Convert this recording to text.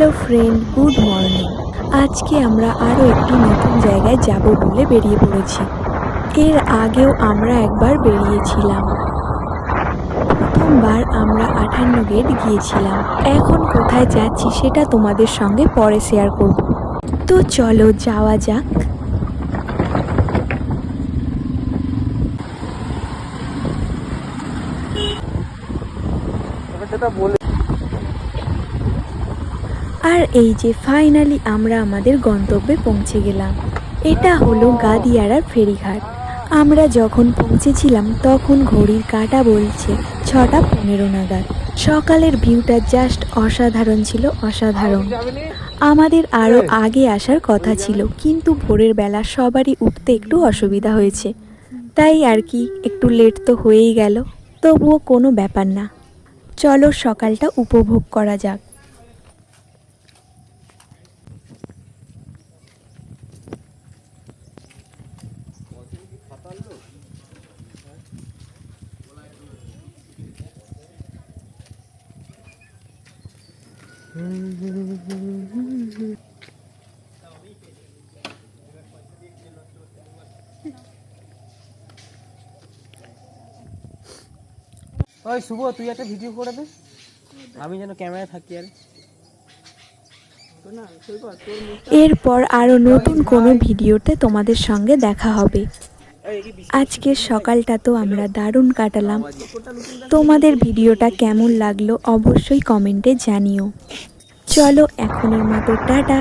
Hello friend, good morning. আজকে আমরা আরও একটি নতুন জায়গায় যাব বলে বেরিয়ে পড়েছি। এর আগেও আমরা একবার বেরিয়েছিলাম। প্রথমবার আমরা 58 গেট গিয়েছিলাম। এখন কোথায় যাচ্ছি সেটা তোমাদের সঙ্গে পরে শেয়ার করব। তো চলো যাওয়া যাক। আর এই যে ফাইনালি আমরা আমাদের গন্তব্যে পৌঁছে গেলাম। এটা হলো গাদিয়ারার ফেরিঘাট। আমরা যখন পৌঁছেছিলাম তখন ঘড়ির কাঁটা বলছে 6:15 নাগাদ। সকালের ভিউটা জাস্ট অসাধারণ ছিল, অসাধারণ। আমাদের আরও আগে আসার কথা ছিল, কিন্তু ভোরের বেলা সবারই উঠতে একটু অসুবিধা হয়েছে, তাই আর কি একটু লেট তো হয়েই গেল। তবুও কোনো ব্যাপার না, চলো সকালটা উপভোগ করা যাক। ওই শুভ, তুই একটা ভিডিও করে দে, আমি যেন ক্যামেরায় থাকি। আর এরপর আরও নতুন কোনো ভিডিওতে তোমাদের সঙ্গে দেখা হবে। আজকের সকালটা তো আমরা দারুণ কাটালাম। তোমাদের ভিডিওটা কেমন লাগলো অবশ্যই কমেন্টে জানিও। চলো এখনের মতো টাটা।